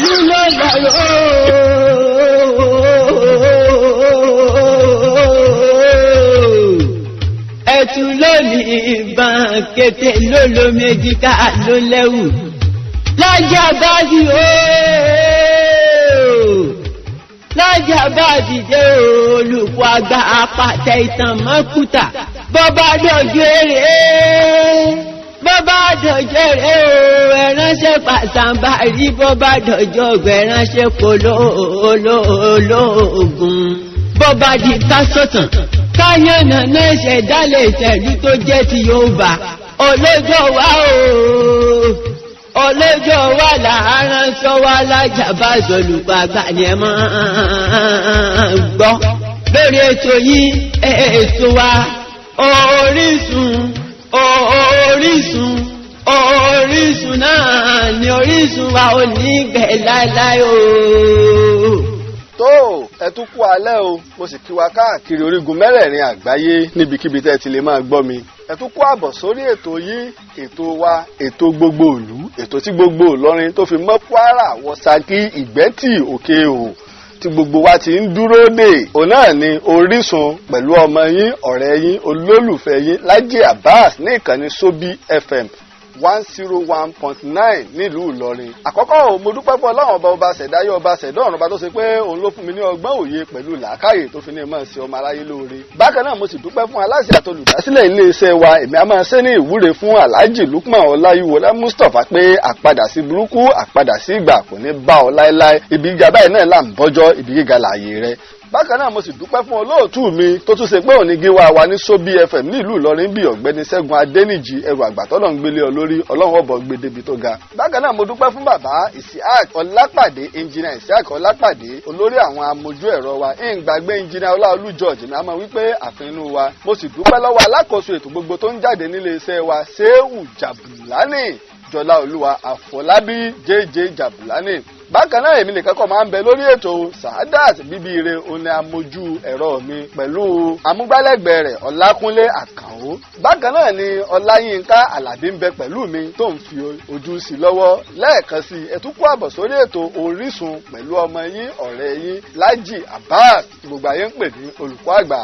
ìlú ló lọ́rọ̀ ẹ̀tù lónìí ìbọn kété lóló méjì ká ló lẹ́wù lọ́jà bá di lọ́jà bá dìde olùkọ́ àgbà apàtẹ ìtàn mọ́kúta bọ́bá dọ̀jọ́ èrè bọ́bá dọ̀jọ́ èrè ẹ̀ránṣẹ́ pàṣàmbá rí bọ́bá dọ̀jọ́ ẹ̀ránṣẹ́ polóògùn bọ́bá di kásọ̀tàn káyọ̀nà náà ṣẹ̀dálẹ̀ ìṣẹ̀lú tó jẹ́ ti Yorùbá ọlọ́jọ́ wa ọlọ́jọ́ wa láàárán sọ wá lájàbá sọlùpọ̀ àgbà ni ẹ máa gbọ́ lórí ètò yìí ètò wa Orísun náà ni Orísun wa ò ní gbẹ̀ láéláé o. tó ẹ tún kú alẹ́ o mo sì kí wa káàkiri orígun mẹ́rẹ̀ẹ̀rin àgbáyé níbikíbi tẹ́ ti lè máa gbọ́ mi ẹ tún kú àbọ̀ sórí ètò yìí ètò wa ètò gbogbo ìlú ètò tí gbogbo Ìlọrin tó fi mọ́ Kwara wọ Ṣakí Ìgbẹ́tì Òkè Òhò tí gbogbo wa ti ń dúró dè òun náà ni Orísun pẹ̀lú ọmọ yín ọ̀rẹ́ yín olólùfẹ́ yín Lájí Abbas ní ìkànnì Sobi FM 101.9 nílùú Ìlọrin. Àkọ́kọ́ mo dúpẹ́ fún Ọlọ́run ọba ṣẹ̀dáyé ọba ṣẹ̀dá ọ̀run ọba tó ṣe pé òun ló fún mi ní ọgbọ́n òye pẹ̀lú làákàyè tó fi ní mọ̀ sí ọmọ aráyé lóore. Bákan náà mo sì dúpẹ́ fún aláṣẹ àtolùdásílẹ̀ iléeṣẹ́ wa èmi a máa ṣe ní ìwúre fún Alhaji Lukman Ọláyíwọlá Mustapha pé àpadà sí burúkú àpadà sí ìgbà kò ní bá ọ láéláé ibi gíga báyìí náà là ń bọ́jọ́ ibi gíga láàyè rẹ. Bákan náà mo sì dúpẹ́ fún olóòtú mi tó tún ṣe pé òní gíwá wa ní Sobi FM ní ìlú Ìlọrin bí ọ̀gbẹ́ni Ṣẹ́gun Adéníjì ẹrù àgbàtọ́lọ̀ ń gbélé ọ lórí Ọlọ́run ọ̀bọ̀ gbé débi tó ga. Bákan náà mo dúpẹ́ fún bàbá Isiaq Ọlápàdé engineer Isiaq Ọlápàdé olórí àwọn amójú ẹ̀rọ wa ìgbàgbé engineer Ọláolú George ní a máa wípé àfinú wa. Mo sì dúpẹ́ lọ́wọ́ alákòóso ètò gbogbo tó ń jáde nílé iṣẹ́ wa Ṣéhù Jàbùlánì Jọlá Olúwa Àfọlábí JJ Jàbùlánì. Bákan náà èmi nìkan kọ́ máa ń bẹ lórí ètò Sàádàt Bíbíire òní amójú ẹ̀rọ mi pẹ̀lú amúgbálẹ́gbẹ̀ẹ́ rẹ̀ Ọlákúnlé Àkànó. Bákan náà ni Ọláyínká Àlàbí ń bẹ pẹ̀lú mi tó ń fi ojú sí lọ́wọ́ lẹ́ẹ̀kan sí ẹ tún kú àbọ̀ sórí ètò Orísun pẹ̀lú ọmọ yín ọ̀rẹ́ yín Lájí Abbas gbogbo ayé ń pè ní olùkọ́ àgbà.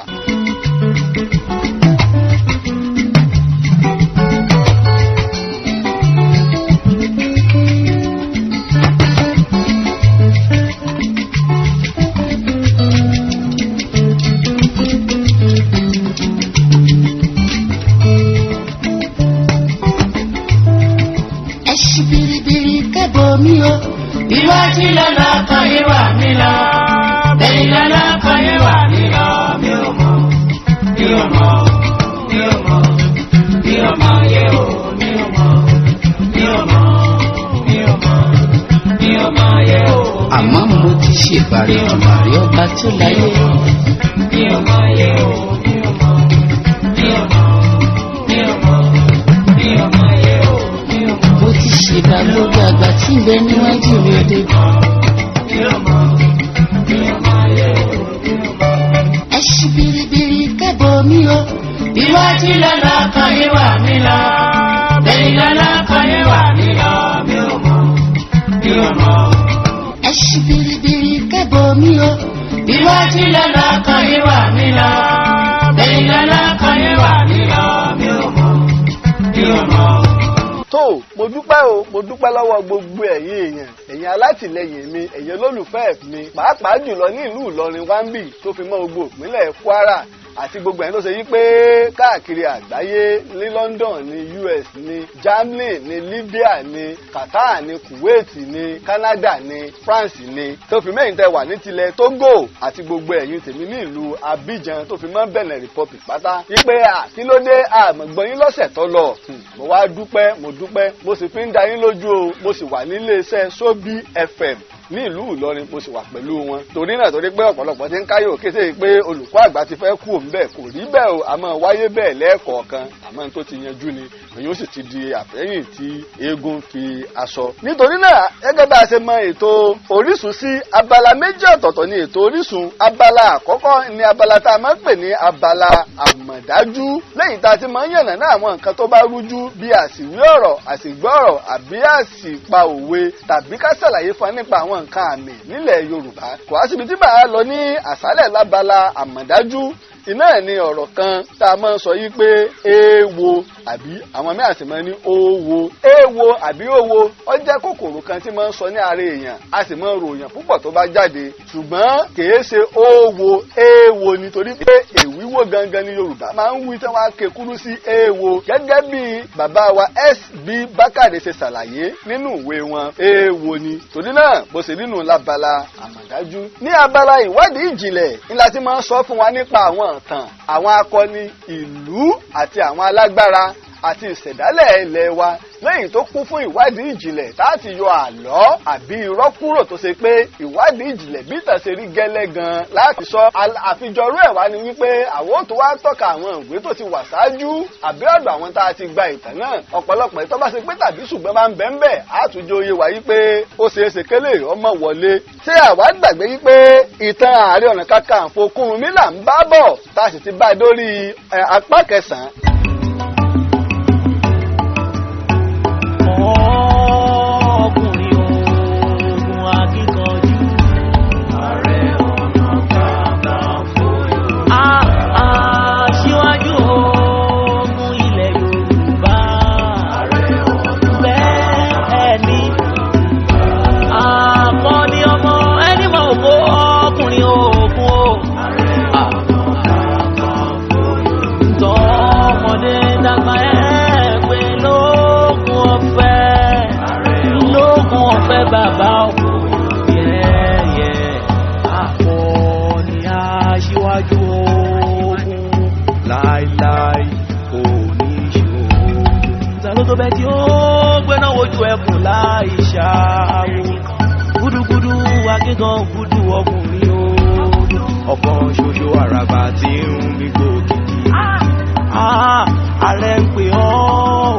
Mi o iwájú lọ́nà kan yé wà mí lọ bẹ́ẹ̀ lọ́nà kan yé wà mí lọ mi ò mọ̀ yé o mi ò mọ̀ yé o. Àmọ́ mo ti ṣèbàrẹ̀ ọ̀màrí ọba tó láyé. Mi ò mọ̀ yé o mo ti ṣèbà lórí àgbà tí ń bẹ níwájú rẹ̀ dé. ẹ ṣí biribiri kẹ́bọ̀ mi o. iwájú lọ́nà kan yé wà mí lọ bẹ́ẹ̀ lọ́nà kan yé wà mí lọ mi ò mọ̀. ẹ ṣí biribiri kẹ́bọ̀ mi o. iwájú lọ́nà kan yé wà mí lọ bẹ́ẹ̀ lọ́nà kan yé wà mí lọ mi ò mọ̀. tó mo dúpẹ́ mo dúpẹ́ lọ́wọ́ gbogbo ẹ̀yin alátìlẹyìn mi ẹ̀yin olólùfẹ́ mi pàápàá jùlọ ní ìlú Ìlọrin wambi tó fi mọ́ gbogbo ìpínlẹ̀ Kwara àti gbogbo ẹ̀yin tó ṣe yí pé káàkiri àgbáyé ní London ní US ní Germany ní Libya ní Qatar ní Kuwait ní Canada ní France ní tó fi mẹ́yìn tẹ́ wà ní tilẹ̀ Togo àti gbogbo ẹ̀yin tèmi ní ìlú Abidjan tó fi mọ́ Benin Republic pátá wípé àkílódé àmọ̀gbọ́yìn lọ́sẹ̀ tó lọ mo wá dúpẹ́ mo sì fi ń da yín lójú o mo sì wà nílé iṣẹ́ Sobi FM ní ìlú Ìlọrin mo sì wà pẹ̀lú wọn. torí náà torí pé ọ̀pọ̀lọpọ̀ ti ń káyọ̀ kése pé olùkọ́ àgbà ti fẹ́ kú òun bẹ́ẹ̀ kò rí bẹ́ẹ̀ o àmọ́ wáyé bẹ́ẹ̀ lẹ́ẹ̀kọ̀ọ̀kan àmọ́ tó ti yanjú ni èyí ó sì ti di àfẹ́yìn tí eégún fi aṣọ. nítorí náà gẹ́gẹ́ bá a ṣe mọ ètò Orísun sí abala méjì ọ̀tọ̀ọ̀tọ̀ ní ètò Orísun. abala àkọ́kọ́ ni abala tá a máa ń pè ní abala àmọ̀dájú lẹ́yìn tá a ti máa ń yànnàná àwọn nǹkan tó bá rújú bí àsìwí ọ̀rọ̀ àsìgbọ́ ọ̀rọ̀ àbí àsìpa òwe tàbí ká ṣàlàyé fún nípa àwọn nǹkan àmì nílẹ̀ Yorùbá. kò á síbi tí bàá lọ ní àṣálẹ̀ lábala àmọ̀dájú iná ní ọ̀rọ̀ kan tá a máa ń sọ yí pé èèwo àbí àwọn mẹ́ta sì máa ń ní òwò. èèwo àbí òwò ó jẹ́ kòkòrò kan tí máa ń sọ ní ara èèyàn a sì máa ń ròyìn púpọ̀ tó bá jáde ṣùgbọ́n kìí ṣe òwò èèwo nítorí pé èwíwò gangan ní Yorùbá máa ń wí tí wọ́n á ké kúrú sí èèwo gẹ́gẹ́ bí bàbá wa S.B. Bákàrè ṣe ṣàlàyé nínú ìwé wọn èèwo ni. torí náà bó ṣe nínú lábala àmọ̀dájú. ní abala ìwádìí ìjìnlẹ̀ ńlá tí máa ń sọ fún wa nípa àwọn ìtàn àwọn akọni ìlú àti àwọn alágbára àti ìṣẹ̀dálẹ̀ ilẹ̀ wa lẹ́yìn tó kún fún ìwádìí ìjìnlẹ̀ láti yọ àlọ́ àbí irọ́ kúrò tó ṣe pé ìwádìí ìjìnlẹ̀ bí ìtàn ṣe rí gẹ́lẹ́ gan láti sọ. àfijọ́rú ẹ̀ wá ni wípé àwọn tó wá tọ́ka àwọn ìwé tó ti wà ṣáájú àbí ọ̀dọ̀ àwọn tá a ti gba ìtàn náà ọ̀pọ̀lọpọ̀ ìtọ́ bá ṣe pé tàbí ṣùgbọ́n bá ń bẹ́ ń bẹ̀ àtúnjọ oyè wá yí pé ó ṣeé ṣe kélé ọmọ wọlé. ṣé àwa gbàgbé yí pé ìtàn Ààrẹ Ọ̀nà Kakanfò Kúrúnmí là ń bá bọ̀ tá a sì ti bá dórí apá 9. Bàbá òkú yẹ́yẹ́ akọni aṣíwájú ogun láíláí kò ní ṣòro. Ta ló tó bẹ́ẹ̀ tí ó gbéná wojú ẹkùn láì ṣàwò. Gúdúgúdú akíkan gúdú ọkùnrin o. Ọ̀kan ṣoṣo àràbà tí ń mí gbòkìkì. Ààrẹ ń pè ọ́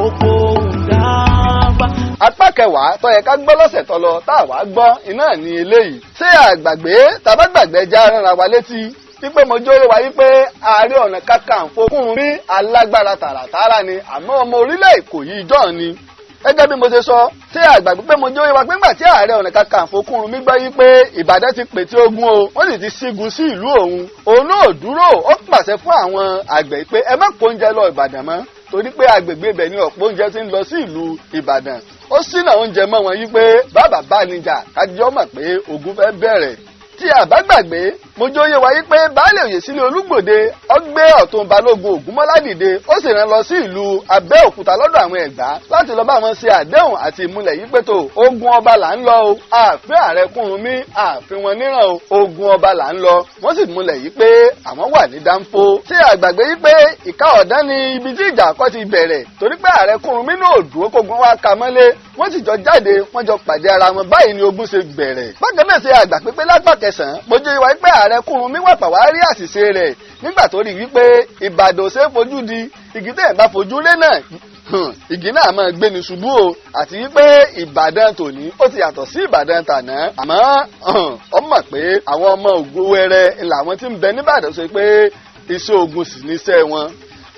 òpó òǹdàgbà. apá 10 tó yẹ ká gbọ́ lọ́sẹ̀ tó lọ tá a wá gbọ́ iná ní eléyìí. ṣé àgbàgbé tàbá gbàgbé já rárá wa létí wípé mo jóyè wá wípé Ààrẹ Ọ̀nà Kakanfò Kúrúnmí alágbára tààràtààrà ni àmọ́ ọmọ orílẹ̀ Èkó yìí jọ̀ ni. gẹ́gẹ́ bí mo ṣe sọ ṣé àgbàgbé pé mo jóyè wá pé ńgbà tí Ààrẹ Ọ̀nà Kakanfò Kúrúnmí gbọ́ yí pé Ìbàdàn ti pète ogun o wọ́n sì ti sígun sí ìlú òun náà dúró ó pàṣẹ fún àwọn àgbẹ̀ pé ẹ má kó oúnjẹ lọ Ìbàdàn mọ́ torí pé agbègbè ibẹ̀ ni ọ̀pọ̀ oúnjẹ ti ń lọ sí ìlú Ìbàdàn. ó ṣínà oúnjẹ mọ́ wọn yí pé bàbá bá níjà kájọ́ mọ̀ pé ogun fẹ́ bẹ̀rẹ̀. tí àbá gbàgbé mojóyè wáyé pé baálé Oyèsílẹ̀ Olúgbòde ó gbé Ọ̀tún Balógun Ògúnmọ́lá dìde ó sì rán lọ sí ìlú Abẹ́òkúta lọ́dọ̀ àwọn Ẹ̀gbá láti lọ bá wọn ṣe àdéhùn àti ìmúlẹ̀ yìí pé tó ogun ọba là ń lọ o ààfin Ààrẹ Kúrúnmí ààfin wọn níran o ogun ọba là ń lọ wọ́n sì múlẹ̀ yìí pé àwọn wà ní Dánfó. tí àgbàgbé yìí pé Ìka Ọ̀dán ni ibi tí ìjà àkọ́ ti bẹ̀rẹ̀ torí pé Ààrẹ Kúrúnmí náà dúró kógun wá ka mọ́lé wọ́n sì jọ jáde wọ́n jọ pàdé ara wọn báyìí ni ogun ṣe bẹ̀rẹ̀. bákan náà ṣe àgbà pípé lápá 9 mojóyè wáyé pé Ààrẹ Kúrúnmí wà pàwárí àṣìṣe rẹ̀ nígbà tó rí wípé Ìbàdàn ṣe fojú di igi tẹ̀ ń bá fojú lé náà igi náà máa gbé ní ṣubú o àti wípé Ìbàdàn tòní ó ti yàtọ̀ sí Ìbàdàn tàná àmọ́ ó mọ̀ pé àwọn ọmọ Ògbówẹrẹ làwọn tí ń bẹ níbàdàn sọ pé iṣẹ́ ogun sì níṣẹ́ wọn.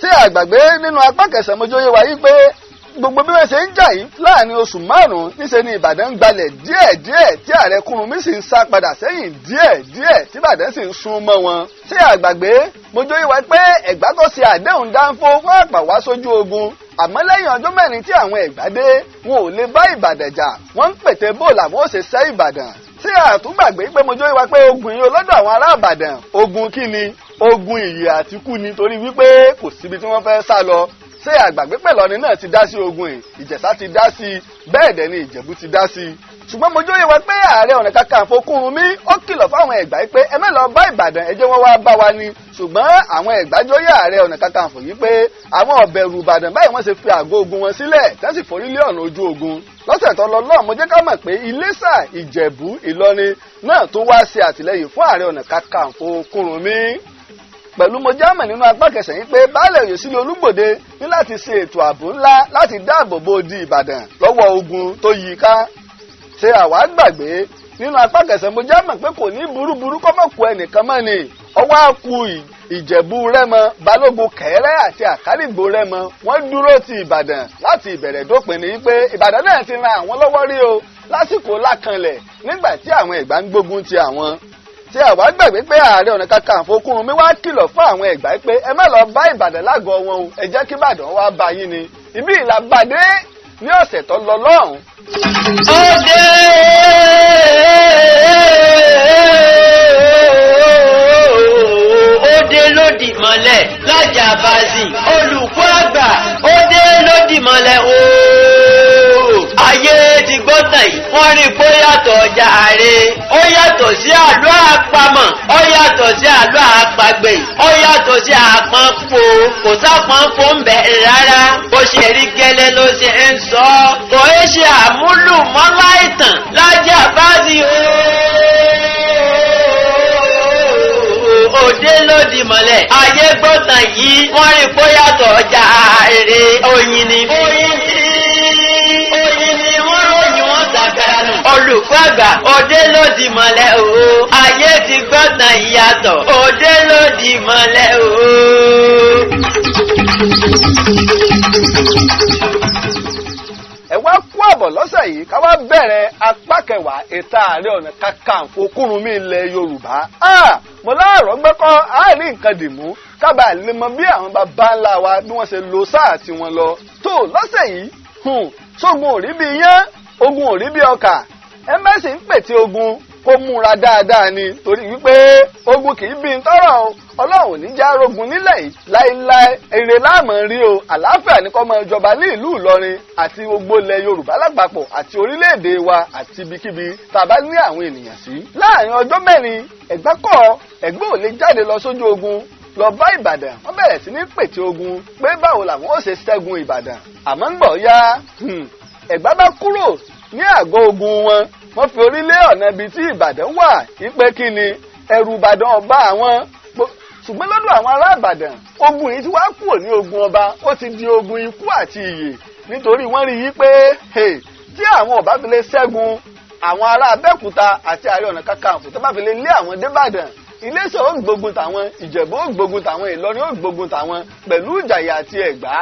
tí àgbàgbé nínú apá 9 mojóyè wáyé pé gbogbo bí wọ́n ṣe ń jà yìí láàrin oṣù 5 níṣẹ́ ni Ìbàdàn ń gbalẹ̀ díẹ̀díẹ̀ tí Ààrẹ Kúrúnmí sì ń sá padà sẹ́yìn díẹ̀díẹ̀ tí Ìbàdàn sì ń sún mọ́ wọn. tí àgbàgbé mojóyè wá pé Ẹ̀gbá tó ṣe àdéhùn Dánfó fún àpà wá sójú ogun àmọ́ lẹ́yìn ọjọ́ 4 tí àwọn Ẹ̀gbá dé wọn ò lè bá Ìbàdàn jà wọ́n ń pète bó làwọn ó ṣe sẹ́ Ìbàdàn. tí àtúgbàgbé pé mojóyè wá pé ogun yìí olódò àwọn ará Ìbàdàn ogun kí ni ogun ìyè àtikú ni torí wípé kò síbi tí wọ́n fẹ́ sá lọ. ṣé àgbàgbé pẹ̀lọ́ni náà ti dá sí ogun Ìjẹ̀ṣà ti dá sí bẹ́ẹ̀ dẹ̀ ni Ìjẹ̀bú ti dá sí ṣùgbọ́n mo jóye wa pé ààrẹ ọ̀nà kakanfò Kúrúnmí ó kìlọ̀ fáwọn Ẹ̀gbá pé ẹ má lọ bá Ìbàdàn ẹ jẹ́ wọ́n wá bá wa ni ṣùgbọ́n àwọn Ẹ̀gbá jóye ààrẹ ọ̀nà kakanfò yìí pé àwọn ọ̀bẹ̀rù Ìbàdàn báyìí wọ́n ṣe fi àgọ́ ogun wọn sílẹ̀ tẹ́sí forí lé ọ̀nà ojú ogun lọ́sẹ̀ tó lọ lọ́ọ̀ mo jẹ́ ká mọ̀ pé Iléṣà Ìjẹ̀bú Ìlọrin náà tó wá ṣe àtìlẹ́yìn fún ààrẹ ọ̀nà kakanfò Kúrúnmí pẹ̀lú mo jámọ̀ nínú apá kẹsàn yìí pé baálẹ̀ Oyèsílẹ̀ Olúgbòde ní láti ṣe ètò ààbò ńlá láti dáàbò bo odi Ìbàdàn lọ́wọ́ ogun tó yí ká ṣe àwa gbàgbé nínú apá kẹsàn mo jámọ̀ pé kò ní burúburú kọ́mọ̀kù ẹnìkan mọ́ ni ọwọ́ àkú Ìjẹ̀bú Rẹ́mọ Balógun Kẹ̀rẹ́ àti Àkálìgbò Rẹ́mọ wọ́n dúró ti Ìbàdàn láti ìbẹ̀rẹ̀ dópin ní pé Ìbàdàn náà ti ran àwọn lọ́wọ́ rí o lásìkò lákanlẹ̀ nígbà tí àwọn Ẹ̀gbá ń gbógun ti àwọn tí àwa gbàgbé pé ààrẹ ọ̀nà kakanfò Kúrúnmí wá kìlọ̀ fún àwọn Ẹ̀gbá pé ẹ má lọ bá Ìbàdàn lágọ̀ọ́ wọn o ẹ jẹ́ kí Ìbàdàn wá bá yín ni ibi ìlàbàdé ní ọ̀sẹ̀ tó lọ lọ́hùn. Òde lódì mọ́lẹ̀ lájà bàzì olùkọ́ àgbà òde lódì mọ́lẹ̀ ooo. Ayé ti gbọ́tàn yìí wọ́n rí pé ó yàtọ̀ ọjà ààrẹ ó yàtọ̀ sí àlọ́ àpamọ̀ ó yàtọ̀ sí àlọ́ àpagbè ó yàtọ̀ sí àpọ̀npọ̀ kò sápọ̀npọ̀ ń bẹ̀ rárá bó ṣe rí gẹ́lẹ́ ló ṣe ń sọ kò é ṣe àmúlùmọ́lá ìtàn lájà bàzì òde lódì mọ́lẹ̀ ayé gbọ́tàn yìí wọ́n rí pé ó yàtọ̀ ọjà ààrẹ oyin ni olùkọ́ àgbà òde lódì mọ́lẹ̀ ooo ayé ti gbọ́tàn ìyàtọ̀ òde lódì mọ́lẹ̀ ooo. ẹ wá kú àbọ̀ lọ́sẹ̀ yìí ká wá bẹ̀rẹ̀ apá kẹwàá ètò ààrẹ ọ̀nà kakanfò Kúrúnmí ilẹ̀ Yorùbá mo láàárọ̀ gbẹ́kọ́ àárín nǹkan dìmú kábà lè mọ bí àwọn bàbá ńlá wa bí wọ́n ṣe lo sáà tí wọ́n lọ tó lọ́sẹ̀ yìí sógun ò rí bí yán ogun ò rí bí ọkà ẹmbẹ́sì ń pètè ogun kó múra dáadáa ni torí wípé ogun kì í bí ń tọrọ o Ọlọ́run ò ní já rogun nílẹ̀ yìí láéláé èrè láàmú rí o àlàáfíà ní kó máa jọba ní ìlú Ìlọrin àti gbogbo ilẹ̀ Yorùbá lápapọ̀ àti orílẹ̀-èdè wa àti ibikíbi tá a bá ní àwọn ènìyàn sí. láàrin ọjọ́ mẹ́rin Ẹ̀gbá ò lè jáde lọ sójú ogun lọ bá Ìbàdàn wọ́n bẹ̀rẹ̀ sí ní pètè ogun pé báwo làwọn ó ṣe ṣẹ́gun Ìbàdàn àmọ́ ń gbọ̀ ya Ẹ̀gbá bá kúrò ní àgọ́ ogun wọ́n fi orílẹ̀ ọ̀nà ibi tí Ìbàdàn wà ìpè kí ni ẹ̀rù Ìbàdàn ọba àwọn ṣùgbọ́n lọ́dọ̀ àwọn ará Ìbàdàn ogun yìí ti wá kúrò ní ogun ọba ó ti di ogun ikú àti ìyè nítorí wọ́n rí yí pé tí àwọn ọba fi lè ṣẹ́gun àwọn ará Abẹ́òkúta àti Ààrẹ Ọ̀nà Kakanfò tó bá fi lè lé àwọn débàdàn Iléṣà ó gbógun tàwọn Ìjẹ̀bú ó gbógun tàwọn Ìlọrin ó gbógun tàwọn pẹ̀lú Ìjàyè àti Ẹ̀gbá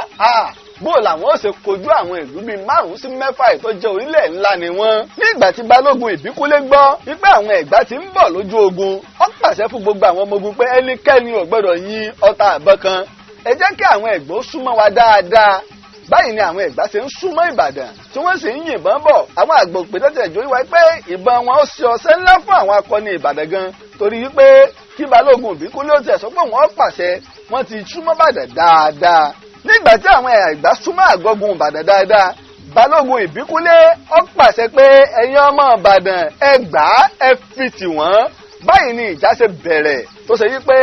bó làwọn ó ṣe kojú àwọn ìlú bíi 5 sí 6 tó jẹ́ orílẹ̀ ńlá ni wọ́n. nígbà tí Balógun Ìbíkúnlé gbọ́ wípé àwọn Ẹ̀gbá ti ń bọ̀ lójú ogun ó pàṣẹ fún gbogbo àwọn ọmọ ogun pé ẹnikẹ́ni ò gbọ́dọ̀ yìn ọta àbọn kan ẹ jẹ́ kí àwọn Ẹ̀gbá ó súnmọ́ wa dáadáa. báyìí ni àwọn Ẹ̀gbá ṣe ń súnmọ́ Ìbàdàn tí wọ́n sì ń yìnbọn bọ̀ àwọn àgbò pètètè ìjòyè wáyé pé ìbọn wọn ó ṣe ọṣẹ́ ńlá fún àwọn akọni Ìbàdàn gan torí wípé kí Balógun Ìbíkúnlé ó tẹ̀ sọ pé wọ́n pàṣẹ wọ́n ti súnmọ́ Ìbàdàn dáadáa. nígbà tí àwọn Ẹ̀gbá súnmọ́ àgọ́gun Ìbàdàn dáadáa Balógun Ìbíkúnlé ó pàṣẹ pé ẹ̀yin ọmọ Ìbàdàn Ẹ̀gbá ẹ fi tì wọ́n. báyìí ni ìjà ṣe bẹ̀rẹ̀ tó ṣe yí pé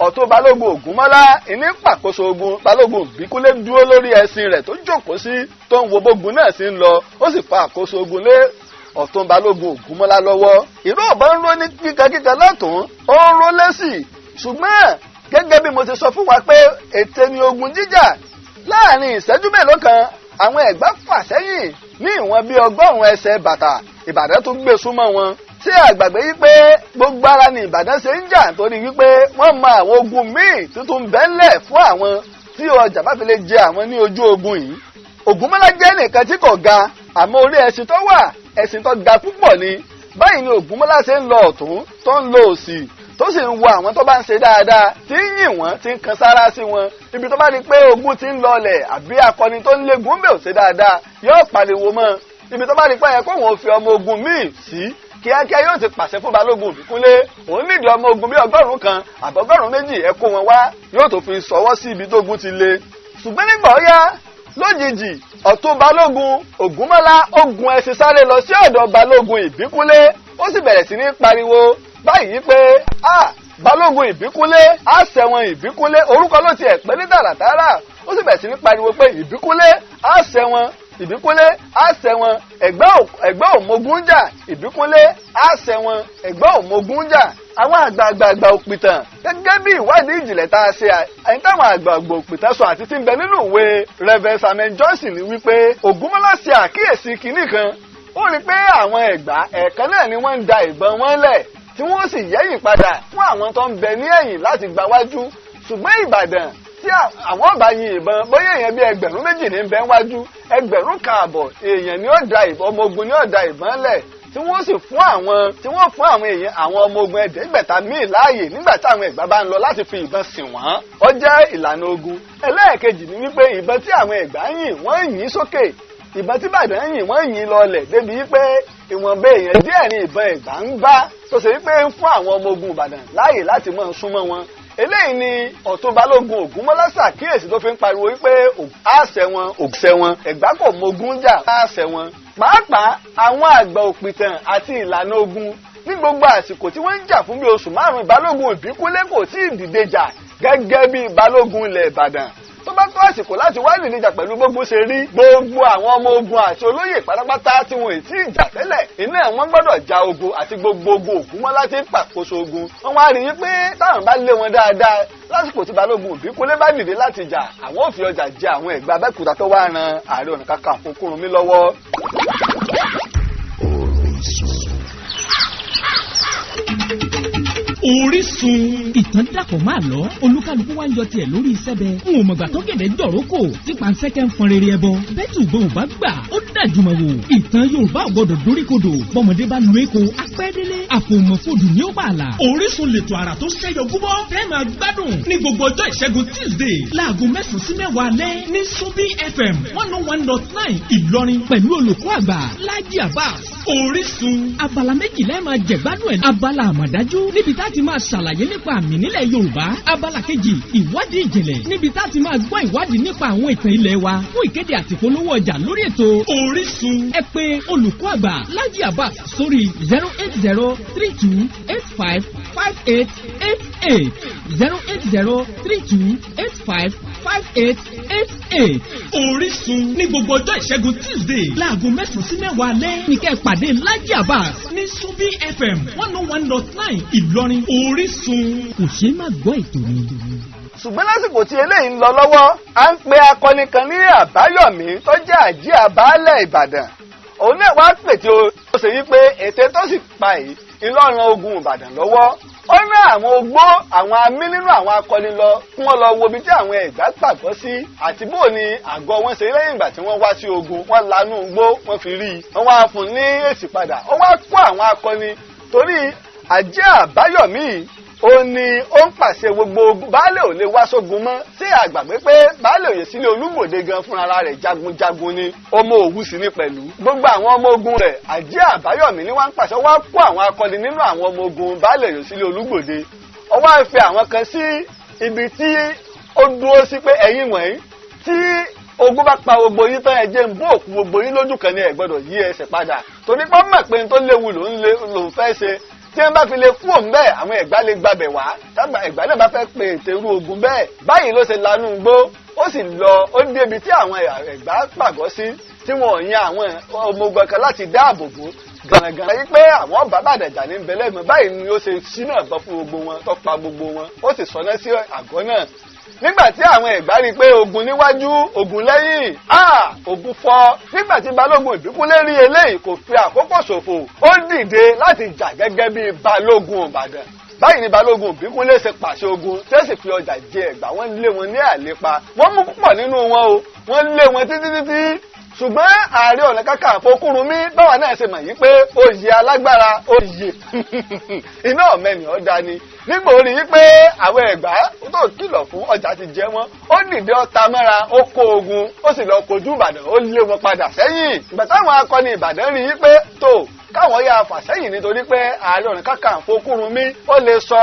ọ̀tún Balógun Ògúnmọ́lá ìní pàkóso ogun Balógun Ìbíkúnlé dúró lórí ẹṣin rẹ̀ tó jókòó sí tó ń wo bógun náà sí ń lọ ó sì fa àkóso ogun lé ọ̀tún Balógun Ògúnmọ́lá lọ́wọ́. ìró ọ̀bọ ń ró ní kíkankíkan lọ́tún ó ń ró lẹ́sì ṣùgbọ́n gẹ́gẹ́ bí mo ti sọ fún wa pé ète ni ogun jíjà láàrin ìṣẹ́jú mélòó kan àwọn Ẹ̀gbá fà sẹ́yìn ní ìwọ̀n bí 100 ẹsẹ̀ bàtà Ìbàdàn tó gbé súnmọ́ wọn. tí àgbàgbé yí pé gbogbo ara ni Ìbàdàn ṣe ń jà torí wípé wọ́n mọ àwọn ogun míì tuntun bẹ́ńlẹ̀ fún àwọn tí ọjà bá fi lè jẹ àwọn ní ojú ogun yìí. Ògúnmọ́lá jẹ́ nìkan tí kò ga àmọ́ orí ẹṣin tó wà ẹṣin tó ga púpọ̀ ni. báyìí ni Ògúnmọ́lá ṣe ń lọ ọ̀tún tó ń lọ òsì tó sì ń wo àwọn tó bá ń ṣe dáadáa tí ń yìn wọ́n tí ń kan sára sí wọn ibi tó bá di pé ogun ti ń lọlẹ̀ àbí akọni tó ń légun bẹ́ẹ̀ ò ṣe dáadáa yóò pariwo mọ́ ibi tó bá di pé ẹ kó wọn fi ọmọ ogun míì sí kíákíá yóò ti pàṣẹ fún Balógun Ìbíkúnlé òun nídìí ọmọ ogun bí 100 kan àbọ̀gọ́rùn 2 ẹ kó wọn wá yóò tó fi sọwọ́ sí ibi tó ogun ti le. ṣùgbọ́n nígbà ó yá lójijì ọ̀tún balógun ògúnmọ́lá ó gun ẹṣin sáré lọ sí ọ̀dọ̀ balógun ìbíkúnlé ó sì bẹ̀rẹ̀ sí ní pariwo báyìí pé balógun ìbíkúnlé á ṣẹ̀wọ̀n ìbíkúnlé orúkọ ló tiẹ̀ pé ní tààràtàrà ó sì bẹ̀rẹ̀ sí ní pariwo pé ìbíkúnlé á ṣẹ̀wọ̀n ìbíkúnlé á ṣẹ̀wọ̀n ẹ̀gbẹ́ òmógún jà ìbíkúnlé á ṣẹ̀wọ̀n ẹ̀gbẹ́ òmógún jà àwọn àgbààgbà òpìtàn gẹ́gẹ́ bí ìwádìí ìjìnlẹ̀ tá a ṣe àyìn táwọn àgbààgbà òpìtàn sọ àti tí ń bẹ nínú ìwé Reverend Samuel Johnson ni wípé Ògúnmọ́lá ṣe àkíyèsí kinní kan ó rí pé àwọn ẹ̀gbá ẹ̀ẹ̀kan náà ni wọ́n ń da ìbọn wọn lẹ̀ tí wọ́n sì yẹ́yìn padà fún àwọn tó ń bẹ ní ẹ̀yìn láti gba wájú ṣùgbọ́n Ìbàdàn tí àwọn ọba yin ìbọn bóyá èèyàn bíi 2,000 ní bẹ wájú 1,500 èèyàn ni ó da ìbọn ọmọ ogun ni ó da ìbọn lẹ̀ tí wọ́n sì fún àwọn èèyàn àwọn ọmọ ogun 500 míì láàyè nígbà tí àwọn ẹ̀gbá bá ń lọ láti fi ìbọn sìn wọ́n ó jẹ́ ìlànà ogun ẹlẹ́ẹ̀kejì ni wípé ìbọn tí àwọn ẹ̀gbá yìn wọ́n yìn sókè ìbọn tí Ìbàdàn yìn wọ́n yìn lọlẹ̀ débi wípé ìwọ̀nba èèyàn díẹ̀ ni ìbọn ẹ̀gbá ń bá tó ṣe wípé ń fún àwọn ọmọ ogun Ìbàdàn láàyè láti máa súnmọ́ wọn eléyìí ni ọ̀tún balógun Ògúnmọ́lá ṣàkíyèsí tó fi ń pariwo wípé àṣẹ wọn ẹ̀gbá kò mógún jà àṣẹ wọn pàápàá àwọn àgbà òpìtàn àti ìlànà ogun ní gbogbo àsìkò tí wọ́n ń jà fún bí oṣù 5 balógun ìbíkúnlé kò tí ì dìde jà gẹ́gẹ́ bí balógun ilẹ̀ Ìbàdàn tó bá tó àsìkò láti wá ìdíjà pẹ̀lú gbogbo ṣe rí gbogbo àwọn ọmọ ogun àti olóyè pátápátá tí wọn ò tí ì jà tẹ́lẹ̀ iná ẹ̀ wọ́n gbọ́dọ̀ ja ogun àti gbogbo ogun Ògúnmọ́lá tí ń pàkóso ogun wọ́n wá rí i pé táwọn bá lé wọn dáadáa lásìkò tí balógun ìbíkúnlé bá dìde láti jà àwọn ò fi ọjà jẹ àwọn ẹ̀gbá Abẹ́òkúta tó wá ran Ààrẹ Ọ̀nà Kakanfò Kúrúnmí lọ́wọ́. Orísun ìtàn dàpọ̀ máa lọ olúkálùkù wá ń yọ tiẹ̀ lórí sẹ́bẹ̀ n ò mọ̀gbà tó gẹ̀dẹ̀ jọ̀rókò tí pàǹsẹ́kẹ́ ń fọn rere ẹbọ bẹ́tù bọ́n ò bá gbà ó dájú mọ̀ wò ìtàn Yorùbá ò gbọdọ̀ dóríkodò bọ́mọdé bá lu èkó apẹ́délé àfòmọ̀fòdù ní ó bà là. Orísun lètò àrà tó ṣẹ́yọ gúbọ́ fẹ́ máa gbádùn ní gbogbo ọjọ́ ìṣẹ́gun Tuesday láago 9 sí 10 alẹ́ ní Subi FM 101.9 Ìlọrin pẹ̀lú olùkọ́ àgbà Lájí Abbas. Orísun abala méjìlá máa jẹ̀gbádùn ẹ̀ abala àmọ̀dájú níbi tá ti máa ṣàlàyé nípa àmì nílẹ̀ Yorùbá abala kejì ìwádìí ìjìnlẹ̀ níbi tá ti máa gbọ́ ìwádìí nípa àwọn ìtàn ilẹ̀ wa fún ìkéde àti ìpolówó ọjà lórí ètò Orísun ẹ pè olùkọ́ àgbà Lájí Abbas sórí 08032855888 08032855888. Orísun ní gbogbo ọjọ́ ìṣẹ́gun Tuesday láago 9 sí 10 alẹ́ ní kẹ́ pàdé Lájí Abbas ní Subi FM 101.9 Ìlọrin. Orísun kò ṣe má gbọ́ ètò mi. ṣùgbọ́n lásìkò tí eléyìí ń lọ lọ́wọ́ à ń pe akọni kan ní Àbáyọ̀mí tó jẹ́ àjí àbálẹ̀ Ìbàdàn òun náà wá pè tí ó ṣe wípé ète tó sì pa yìí ìlọrin ogun Ìbàdàn lọ́wọ́ ó ná àwọn ogbó àwọn amí nínú àwọn akọni lọ fún wọn lọ wo ibi tí àwọn ẹ̀gbá pàgọ́ sí àti bó ni àgọ́ wọn ṣe lẹ́yìn ìgbà tí wọ́n wá sí ogun wọ́n lanú igbó wọ́n fi rí i wọ́n wá fún ní èsì padà ó wá kó àwọn akọni torí àjẹ́ Àbáyọ̀mí ó ní ó ń pàṣẹ gbogbo ogun baálé ò lè wá sógun mọ́ sí àgbàgbé pé baálé òye sílé Olúgbòde gan fúnra rẹ̀ jagunjagun ni ọmọ Òwu sì ní pẹ̀lú gbogbo àwọn ọmọ ogun rẹ̀ àjẹ́ Àbáyọ̀mí ni wọ́n ń pàṣẹ wá kó àwọn akọni nínú àwọn ọmọ ogun baálé òye sílé Olúgbòde ó wá fi àwọn kan sí ibi tí ó dúró sí pé ẹ̀yin wọ̀nyí tí ogun bá pa gbogbo yín tán ẹ jẹ́ ń bó òkú gbogbo yín lójú kan ní ẹ gbọ́dọ̀ yí ẹsẹ̀ padà torí pé mọ̀ pé n tó léwu lòún fẹ́ ṣe tí wọ́n bá fi lè kú òun bẹ́ẹ̀ àwọn ẹ̀gbá lè gbabẹ̀ wá tágbà ẹ̀gbá náà bá fẹ́ pe ètè irú ogun bẹ́ẹ̀ báyìí ló ṣe lanú igbó ó sì lọ ó débi tí àwọn ẹ̀gbá pàgọ́ sí tí wọ́n yan àwọn ọmọ ogun kan láti dáàbò bò gànàgànà yìí pé àwọn bàbá àdàjà ní bẹ̀lẹ́gbọ̀n báyìí ni ó ṣe ṣínà bọ́ fún gbogbo wọn tó pa gbogbo wọn ó sì sọná sí àgọ́ náà nígbà tí àwọn ẹ̀gbá rí i pé ogun níwájú ogun lẹ́yìn ogun fọ́ nígbà tí balógun ìbíkúnlé rí eléyìí kò fi àkókò ṣòfò ó dìde láti jà gẹ́gẹ́ bí balógun Ìbàdàn báyìí ni balógun ìbíkúnlé ṣe pàṣẹ ogun tí ó sì fi ọjà jẹ ẹ̀gbá wọ́n lé wọn ní àlépa wọ́n mú púpọ̀ nínú wọn o wọ́n lé wọn títí ṣùgbọ́n Ààrẹ Ọ̀nà Kakanfò Kúrúnmí báwa náà ṣe mọ̀ yí pé oyè alágbára oyè iná ọ̀mẹ́ni ọ̀dà ni nígbà orí yí pé àwọn ẹ̀gbá tó kìlọ̀ fún ọjà ti jẹ wọ́n ó dìde ọta mọ́ra ó kó ogun ó sì lọ kojú Ìbàdàn ó lé wọn padà sẹ́yìn ìgbà táwọn akọni Ìbàdàn rí yí pé tó káwọn yà fà sẹ́yìn nítorí pé Ààrẹ Ọ̀nà Kakanfò Kúrúnmí ó lè sọ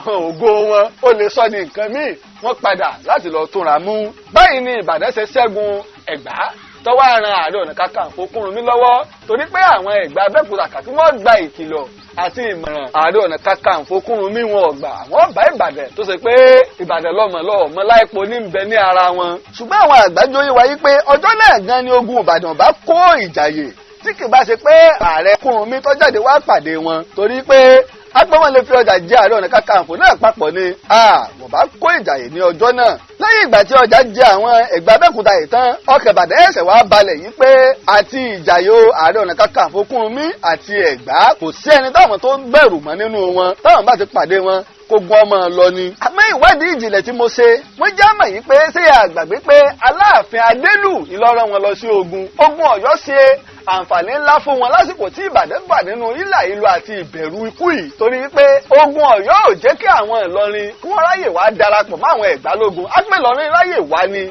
ògo wọn ó lè sọ ní nǹkan míì wọ́n padà láti lọ túnra mú báyìí ni Ìbàdàn ṣe ṣẹ́gun Ẹ̀gbá tọ́wọ́ àrùn Ààrẹ Ọ̀nà Kakanfò Kúrúnmí lọ́wọ́ torí pé àwọn Ẹ̀gbá Abẹ́òkúta kàkí wọ́n gba ìkìlọ̀ àti ìmọ̀ràn Ààrẹ Ọ̀nà Kakanfò Kúrúnmí wọn ọ̀gbà wọ́n bá Ìbàdàn tó ṣe pé Ìbàdàn lọ́mọ láìpo ní bẹ ní ara wọn. Ṣùgbọ́n àwọn àgbájọ yìí wáyé pé ọjọ́ náà gan ni ogun Ìbàdàn bá kó ìjàyè tí kì bá ṣe pé Ààrẹ Kúrúnmí tó jáde wá pàdé wọn torí pé agbọ́n lè fi ọjà jẹ Ààrẹ Ọ̀nà Kakanfò náà papọ̀ ni wọ́n bá kó ìjàyè ní ọjọ́ náà. Lẹ́yìn ìgbà tí ọjà jẹ àwọn Ẹ̀gbá Abẹ́òkúta yìí tán ọkàn Ìbàdàn ẹ̀sẹ̀ wá balẹ̀ yìí pé àti ìjàyè Ààrẹ Ọ̀nà Kakanfò Kúrúnmí àti Ẹ̀gbá kò sí ẹni táwọn tó ń bẹ̀rù mọ́ nínú wọn táwọn bá ti pàdé wọn kó gun ọmọ lọ ni. Àmọ́ ìwádìí ìjìnlẹ̀ tí mo ṣe wọ́n já mọ̀ yìí pé ṣé àgbàgbé pé Aláàfin Adélù ìlọrọ wọn lọ sí ogun Ọ̀yọ́ ṣe àǹfààní ńlá fún wọn lásìkò tí Ìbàdàn wà nínú ìlà ìlú àti ìbẹ̀rù ikú yìí torí wípé ogun Ọ̀yọ́ ò jẹ́ kí àwọn Ìlọrin kí wọ́n ráyè wá darapọ̀ mọ́ àwọn Ẹ̀gbá lógun Ìlọrin ráyè wá ni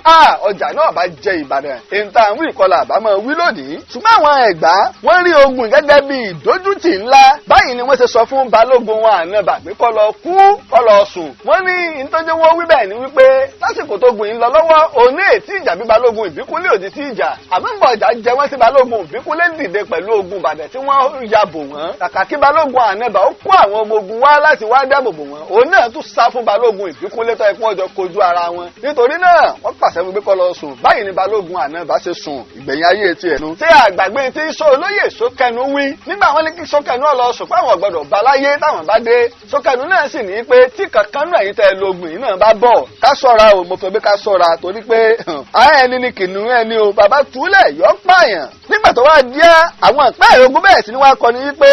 ọjà náà bá jẹ Ìbàdàn èntà àwọn ìkọlà àbámọ̀ wí lónìí. Ṣùgbọ́n àwọn Ẹ̀gbá wọ́n rí ogun gẹ́gẹ́ bí ìdójútì ńlá báyìí ni wọ́n ṣe sọ fún balógun wọn Ànàbà pé kó lọ kú kó lọ sùn. Wọ́n ní ìtọ́jú wọn wí bẹ́ẹ̀ ni wípé lásìkò tó gun yìí lọ lọ́wọ́ òní ètí ìjà bí balógun Ìbíkúnlé òdì sí ìjà àmọ́ ń bọ̀ ọjà jẹ wọ́n sí balógun Ìbíkúnlé dìde pẹ̀lú ogun Ìbàdàn tí wọ́n ya bò wọ́n. Kàkà kí balógun Ànàbà ó kó àwọn ọmọ ogun wá láti wá dáàbò bò wọ́n òun náà tún sá fún balógun Ìbíkúnlé tó ẹkún ọjọ́ kojú ara wọn. Nítorí náà wọ́n pàṣẹ fún pé kó lọ sùn báyìí ni balógun Ànàbà ṣe sùn ìgbẹ̀yìn ayé tiẹ̀ nu. Ṣé àgbàgbé tí olóyè Sókẹnu wí nígbà wọn ní kí Sókẹnu lọ sùn pé àwọn gbọ́dọ̀ bá láyé táwọn bá dé. Sókẹnu náà sì ní pé tí kankan náà yìí tẹ lógun yìí náà bá bọ̀ ká ṣọ́ra o mo fẹ́ bí ká ṣọ́ra torí pé ẹni ni kìnnìún ẹni o bàbá túlẹ̀ yọ pààyàn. Nígbà tó wá díẹ̀ àwọn ìpẹ́ ogun bẹ́ẹ̀ sí ni wọ́n kọ́ni wípé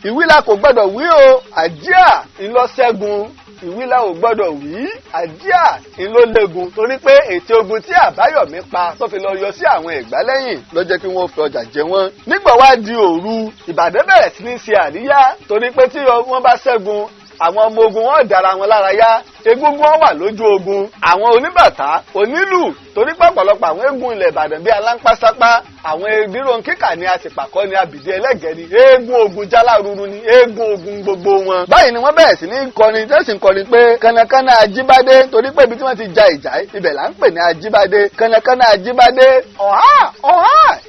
ìwílà kò gbọ́dọ̀ wí o àjíà ńlọ́ṣẹ́gun ìwílà ò gbọ́dọ̀ wí àjíà ńlọ́lẹ́gun torí pé ètò ogun tí Àbáyọ̀mí pa tó fi lọ yọ sí àwọn Ẹ̀gbá lẹ́yìn ló jẹ́ kí wọ́n fi ọjà jẹ wọ́n. Nígbà wá di òru Ìbàdàn bẹ̀rẹ̀ sí ní ṣe àríyá torí pé tí wọ́n bá ṣẹ́gun àwọn ọmọ ogun wọn dára wọn lára yá egúngún wà lójú ogun àwọn oníbàtà onílù torí pọ̀pọ̀lọpọ̀ àwọn eégún ilẹ̀ Ìbàdàn bíi aláńpásápá àwọn ìdírò kíkà ní àtìpàkọ́ ní abìdí ẹlẹ́gẹ̀ẹ́ ni eégún ogun jálárúurú ni eégún ogun gbogbo wọn. Báyìí ni wọ́n bẹ̀rẹ̀ sí ní kọrin tẹ́sí ń kọrin pé kànnàkànnà Ajíbádé torí pé ibi tí wọ́n ti ja ìjà ibẹ̀ là ń pè ní Ajíbádé kànnàkànnà Ajíbádé ọ̀há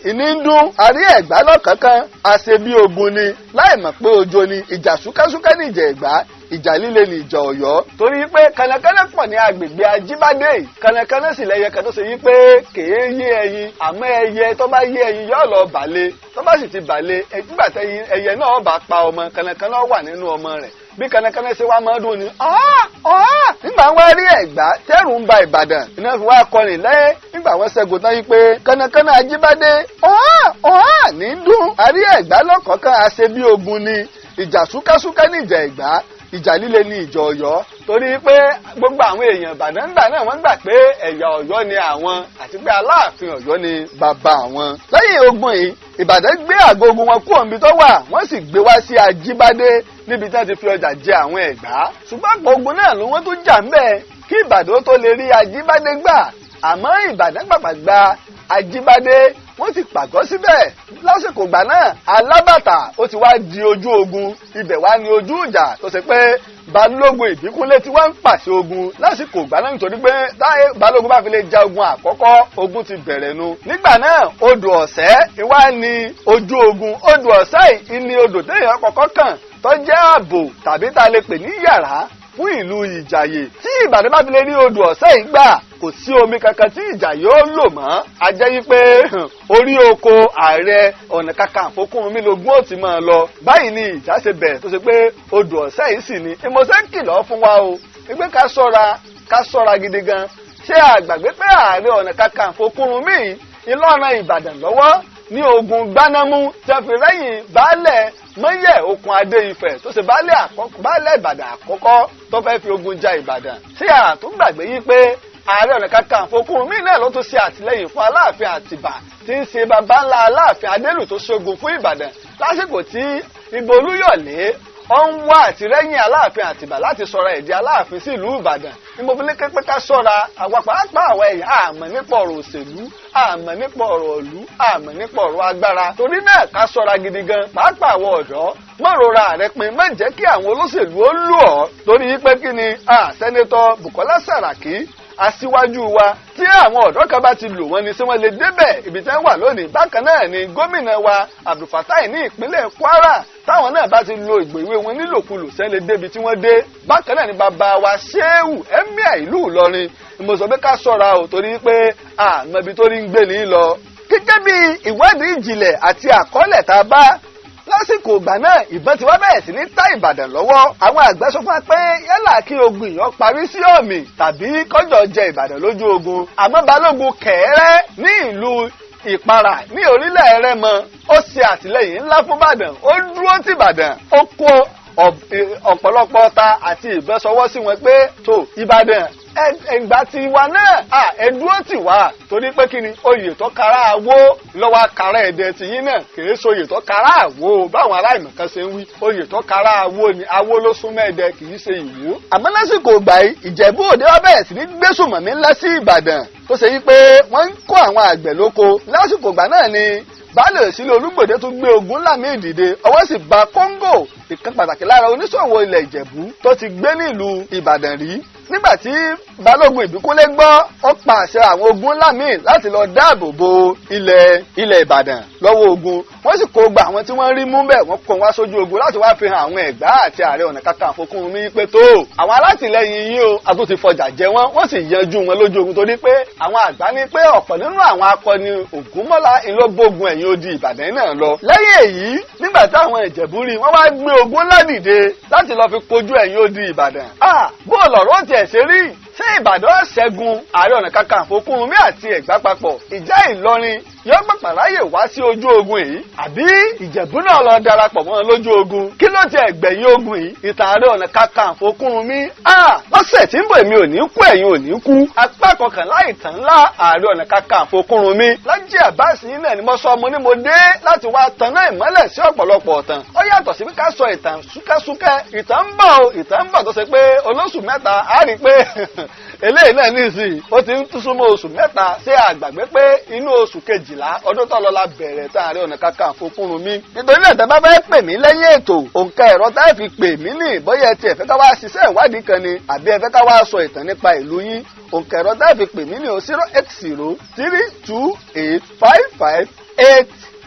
ìní ń dún àrí Ẹ̀gbá lọ́kànkan àṣebí ogun ni láì mọ̀ pé ojo ni ìjà súkẹ́súkẹ́ ní ìjà Ẹ̀gbá ìjà líle ní ìjà Ọ̀yọ́ torí pé kànnàkànnà pọ̀ ní agbègbè Ajíbádé kànnàkànnà sì lẹ́yẹ kan tó ṣe yí pé kèé yé ẹyin àmọ́ ẹyẹ tó bá yé ẹyin yóò lọ bàlẹ̀ tó bá sì ti bàlẹ̀ nígbà tí ẹyẹ náà bá pa ọmọ kànnàkànnà wà nínú ọmọ rẹ̀ bí kànnàkànnà ṣe wá máa dùn ní nígbà wọn rí Ẹ̀gbá tẹ́rù ń ba Ìbàdàn iná fi wá kọrin lẹ́yìn nígbà wọn ṣẹ́gun tán yí pé kànnàkànnà Ajíbádé ní dùn àrí Ẹ̀gbá lọ́kọ̀ọ̀kan àṣebí ogun ni ìjà súkẹ́súkẹ́ ní ìjà Ẹ̀gbá ìjà líle ní ìjà Ọ̀yọ́ torí pé gbogbo àwọn èèyàn Ìbàdàn gbà náà wọ́n gbà pé ẹ̀yà Ọ̀yọ́ ni àwọn àti pé Aláàfin Ọ̀yọ́ ni bàbá àwọn. Lẹ́yìn ogun yìí Ìbàdàn gbé àgọ́ ogun wọn kúrò níbi tó wà wọ́n sì gbé wá sí Ajíbádé níbi tí wọ́n ti fi ọjà jẹ àwọn Ẹ̀gbá. Ṣùgbọ́n àpò ogun náà ló wọ́n tó jà ń bẹ̀ kí Ìbàdàn tó lè rí Ajíbádé gbà àmọ́ Ìbàdàn pàpà gba Ajíbádé wọ́n ti pàgọ́ síbẹ̀ lásìkò ìgbà náà Alábàtà ó ti wá di ojú ogun ibẹ̀ wá ní ojú ìjà tó ṣe pé Balógun Ìbíkúnlé tí wọ́n ń pàṣẹ ogun lásìkò ìgbà náà nítorí pé táyé Balógun bá fi lè ja ogun àkọ́kọ́ ogun ti bẹ̀rẹ̀ nu. Nígbà náà odò Ọ̀sẹ́ ìwá ní ojú ogun odò Ọ̀sẹ́ ìní odò téèyàn kọ́kọ́ kàn tó jẹ́ ààbò tàbí tá a lè pè ní yàrá fún ìlú Ìjàyè tí Ìbàdàn bá fi lè rí odò Ọ̀sẹ́ yìí gbà kò sí omi kankan tí Ìjàyè ó lò mọ́ a jẹ́ yí pé orí oko Ààrẹ Ọ̀nà Kakanfò Kúrúnmí lógún ó ti máa lọ báyìí ni ìjà ṣe bẹ̀rẹ̀ tó ṣe pé odò Ọ̀sẹ́ yìí sì ni ìmọ̀ọ́sẹ́ kìlọ̀ fún wa o wípé ká ṣọ́ra gidi gan ṣé àgbàgbé pé Ààrẹ Ọ̀nà Kakanfò Kúrúnmí ìlọ́ran Ìbàdàn lọ́wọ́ ní ogun Gbanámú tí a fi rẹ́yìn baálẹ̀ Mọ́yẹ̀ Okùn Adé Ifẹ̀ tó ṣe baálẹ̀ Ìbàdàn àkọ́kọ́ tó fẹ́ fi ogun ja Ìbàdàn tí a tún gbàgbé yí pé Ààrẹ Ọ̀nà Kakanfò Kúrúnmí náà ló tún ṣe àtìlẹ́yìn fún Aláàfin Àtìbà tí ń ṣe bàbá ńlá Aláàfin Adélù tó ṣogun fún Ìbàdàn lásìkò tí Ìgbò Olúyọ̀lé ó ń wá àtìlẹ́yìn Aláàfin Àtìbà láti sọ̀rọ̀ ẹ̀dí Aláàfin sí ìlú Ìbàdàn ni mo fi lé pé ká ṣọ́ra àwọn pàápàá àwọn ẹ̀yà àmọ́ nípa ọ̀rọ̀ òṣèlú àmọ́ nípa ọ̀rọ̀ ìlú àmọ́ nípa ọ̀rọ̀ agbára torí náà ká ṣọ́ra gidi gan pàápàá àwọn ọ̀dọ́ mọ̀rora rẹ̀ pin má jẹ́ kí àwọn olóṣèlú ó lù ọ́ torí pé kí ni sẹ́nẹ́tọ̀ Bùkọ́lá Sàràkí aṣíwájú wa tí àwọn ọ̀dọ́ kan bá ti lò wọ́n ni sí wọ́n lè débẹ̀ ibi tí wọ́n wà lónìí. Bákan náà ni gómìnà wa Abdulfatai ní ìpínlẹ̀ Kwara táwọn náà bá ti lo ìgbèwé wọn nílòkulò sẹ́lẹ̀ débi tí wọ́n dé. Bákan náà ni bàbá wa Ṣéhù Emir ìlú Ìlọrin mo sọ pé ká ṣọ́ra ò torí pé àmọ́ ibi tó rí ń gbé ní lọ. Gẹ́gẹ́ bí ìwádìí ìjìnlẹ̀ àti àkọọ́lẹ̀ tá a bá lásìkò ìgbà náà ìbọn ti wá bẹ̀rẹ̀ sí ní tá Ìbàdàn lọ́wọ́. Àwọn àgbẹ̀ sọ fún wa pé yálà kí ogun ìyàn parí sí ọ̀mì tàbí kọjọ jẹ Ìbàdàn lójú ogun. Àmọ́ Balógun Kẹ̀ẹ́rẹ́ ní ìlú Ìparà ní orílẹ̀ Rẹ́mọ ó ṣe àtìlẹ́yìn ńlá fún Ìbàdàn, ó dúró tì Ìbàdàn, ó kó ọ̀pọ̀lọpọ̀ ọta àti ìbọn sọwọ́ sí wọn pé tó Ìbàdàn ẹgbà tí wa náà ẹdúró tì wá torí pé kí ni oyè tó kára àwó lọ́wọ́ kára ẹ̀dẹ̀ tí yín náà kìí ṣe oyè tó kára àwó báwọn aláìmọ̀ kan ṣe ń wí oyè tó kára àwó ni àwó ló súnmọ́ ẹ̀dẹ̀ kìí ṣe ìwú. Àmọ́ lásìkò ìgbà yìí Ìjẹ̀bú Òde wá bẹ̀rẹ̀ sí ní gbésùmọ̀mí ńlá sí Ìbàdàn tó ṣe yí pé wọ́n ń kó àwọn àgbẹ̀ lóko. Lásìkò ìgbà náà ni baálé Ìsílẹ̀ Olúgbòde tún gbé ogun ńlá míì dìde ọwọ́ sì bà Kóńgò ìkan pàtàkì lára oníṣòwò ilẹ̀ Ìjẹ̀bú tó ti gbé nílùú Ìbàdàn rí. Nígbàtí Balógun Ìbíkúnlé gbọ́ ó pàṣẹ àwọn ogun ńlá míì láti lọ dáàbò bo ilẹ̀ Ìbàdàn lọ́wọ́ ogun. Wọ́n sì kó gba àwọn tí wọ́n rí mú bẹ́ẹ̀ wọ́n kó wá sójú ogun láti wá fi hàn àwọn Ẹ̀gbá àti Ààrẹ Ọ̀nà Kakanfò Kúrúnmí pé tó àwọn alátìlẹyìn yín o a tún ti fọjà jẹ wọ́n sì yanjú wọn lójú ogun torí pé àwọn àgbà ní pé ọ̀pọ̀ nínú àwọn akọni Ògúnmọ́lá ìlógbógun ẹ̀yìn odi Ìbàdàn náà lọ. Lẹ́yìn èyí nígbà táwọn Ìjẹ̀bú rí wọ́n wá gbé ogun ńlá dìde láti lọ fi kojú ẹ̀yìn odi Ìbàdàn. Bó lọ̀rọ̀ tiẹ̀ ṣe rí ṣé Ìbàdàn ṣẹ́gun Ààrẹ Ọ̀nà Kakanfò Kúrúnmí àti Ẹ̀gbá papọ̀ ìjà Ìlọrin yóò gbàgbà láyè wá sí ojú ogun yìí àbí Ìjẹ̀bú náà lọ darapọ̀ mọ́ lójú ogun kí ló ti ẹ̀gbẹ̀yìn ogun yìí ìtàn Ààrẹ Ọ̀nà Kakanfò Kúrúnmí. Lọ́sẹ̀ tí ń bọ̀ èmi ò ní kú ẹ̀yin ò ní kú apá kọkànlá ìtàn ńlá Ààrẹ Ọ̀nà Kakanfò Kúrúnmí. Lájí Àbáàsì yìí náà ni mo sọ mo ní mo dé láti wá tanná ìmọ́lẹ̀ sí ọ̀pọ̀lọpọ̀ ọ̀tàn. Ó yàtọ̀ sí ká sọ ìtàn súkẹ́súkẹ́ ìtàn ń bọ̀ tó ṣe pé olóṣù mẹ́ta á rí pé eléyìí náà nísìnyí ó ti ń súnmọ́ oṣù mẹ́ta ṣé àgbàgbé pé inú oṣù kejìlá ọdún tó lọ la bẹ̀rẹ̀ tá Ààrẹ Ọ̀nà Kakanfò Kúrúnmí. Nítorí náà tẹ́ bá fẹ́ pè mí lẹ́yìn ètò òǹkà ẹ̀rọ tá ẹ fi pè mí ní bóyá ẹ tiẹ̀ fẹ́ ká wá ṣiṣẹ́ ìwádìí kan ni àbí ẹ fẹ́ ká wá sọ ìtàn nípa ìlú yín òǹkà ẹ̀rọ tá ẹ fi pè mí ní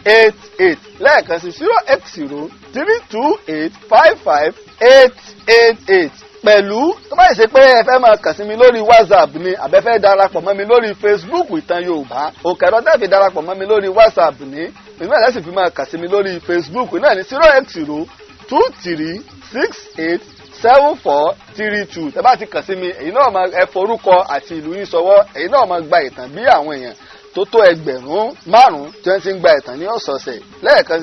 08032855888 lẹ́ẹ̀kan sí 08032855888 pẹ̀lú tó bá ṣe pé ẹ fẹ́ máa kàn sí mi lórí WhatsApp ni àbẹ́fẹ́ darapọ̀ mọ́ mi lórí Facebook Ìtàn Yorùbá òkèrò tẹ́ fi darapọ̀ mọ́ mi lórí WhatsApp ni ìlú ẹ̀ lẹ́sìn fi máa kàn sí mi lórí Facebook náà ní 08023687432 tẹ́ bá ti kàn sí mi èyí náà máa ẹ forúkọ àti ìlú yín sọwọ́ èyí náà máa gba ìtàn bí àwọn èèyàn tó tó 5,000 tí wọ́n ti ń gba ìtàn ní ọ̀sọ̀ọ̀sẹ̀ lẹ́ẹ̀kan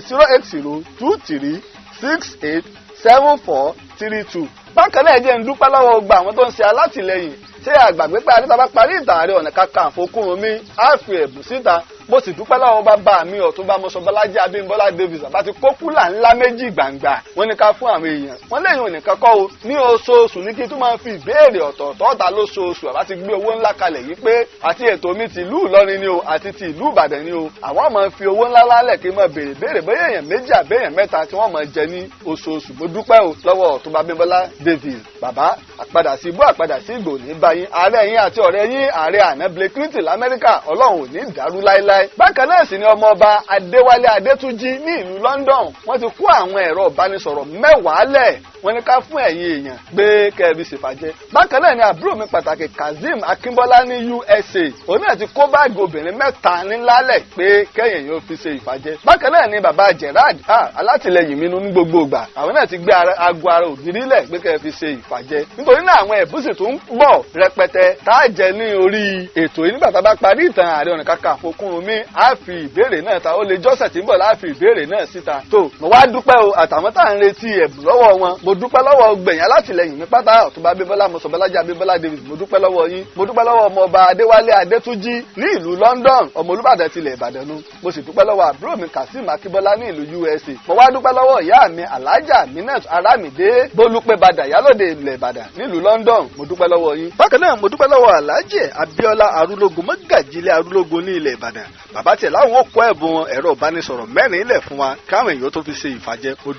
08023687432. Bákan náà jẹ́ ń dúpẹ́ lọ́wọ́ gba àwọn tó ń ṣe alátìlẹyìn ṣé àgbàgbé pé adéta bá parí ìtàn Ààrẹ Ọ̀nà Kakanfò Kúrúnmí á fi ẹ̀bùn síta. Mo sì dúpẹ́ lọ́wọ́ bàbá mi Ọ̀túnba Mọ́sọ̀bọ́lájí Abímbọ́lá Davis àbá ti kó kúlà ńlá méjì gbàǹgbà wọ́n ní ká fún àwọn èèyàn wọ́n lẹ́yìn ònìkan kọ́ o ní oṣooṣù ní kí n tún máa fi ìbéèrè ọ̀tọ̀ọ̀tọ̀ ta lóṣooṣù àbá ti gbé owó ńlá kalẹ̀ yìí pé àti ètò mi ti ìlú Ìlọrin ni o àti ti ìlú Ìbàdàn ni o àwọn máa fi owó ńlá lálẹ̀ kí n máa béèrè bóyá èèyàn méjì àbẹ́yàn mẹ́ta tí wọ́n máa jẹ ní oṣooṣù. Mo dúpẹ́ o lọ́wọ́ Ọ̀túnba Abímbọ́lá Davis bàbá àpadà sí ibú àpadà sí ìgbò ní báyìí ààrẹ yín àti ọ̀rẹ́ yín ààrẹ àná Bill Clinton l'Amẹ́ríkà Ọlọ́run ò ní dàrú láéláé. Bákan náà sì ni ọmọọba Adéwálé Adétúnjí ní ìlú London wọ́n ti kó àwọn ẹ̀rọ ìbánisọ̀rọ̀ 10 lẹ̀ wọ́n ní ká fún ẹ̀yin èèyàn gbé kẹ́ẹ̀bí ṣèfàjẹ́. Bákan náà ni àbúrò mi pàtàkì Kazeem Akínbọ́lá ní USA òun náà ti kó báàgì obìnrin 3 nílálẹ̀ pé kẹ́yìn yóò fi ṣe ìfàjẹ́. Bákan náà ni bàbá Gerard alátìlẹyìn mi ní gbogbo ìgbà àwọn náà ti gbé aago ara ògiri lẹ̀ pé kẹ́ẹ̀ fi ṣe ìfàjẹ́. Nítorí náà àwọn ẹ̀bùsì tó ń bọ̀ rẹpẹtẹ tá a jẹ ní orí ètò yìí nígbà tá a bá parí ìtàn Ààrẹ Ọ̀nà Kakanfò Kúrúnmí á fi ìbéèrè náà ta ó lè jọ́sẹ̀ tí ń bọ̀ láàfin ìbéèrè náà síta. tó mo wá dúpẹ́ o àtàwọn tá à ń retí ẹ̀bùn lọ́wọ́ wọn mo dúpẹ́ lọ́wọ́ gbẹ̀yìn alátìlẹyìn mi pátá Ọ̀túnba Abímbọ́lá Mọ́sọ̀bọ́lájí Abímbọ́lá Davis mo dúpẹ́ lọ́wọ́ yín mo dúpẹ́ lọ́wọ́ ọmọọba Adéwálé Adétúnjí ní ìlú London ọmọ Olúbàdàn tilẹ̀ Ìbàdàn nu mo sì dúpẹ́ lọ́wọ́ àbúrò mi Kazeem Akínbọ́lá ní ìlú USA mo wá dúpẹ́ lọ́wọ́ ìyá mi Alájà Minat Arámidé Bólúpẹ́ Badà Yálòdè ilẹ̀ Ìbàdàn nílùú London mo dúpẹ́ lọ́wọ́ yín. Bákan náà mo dúpẹ́ lọ́wọ́ Alhaji Abíọ́lá Arúlógún Mọ́gàjílé Arúlógún ní ilẹ̀ Ìbàdàn bàbá tiẹ̀ láwọn ó kó ẹ̀bùn ẹ̀rọ ìbánisọ̀rọ̀ 4 ilẹ̀ fún wa káwọn èèyàn tó fi ṣe ìfàjẹ́ mo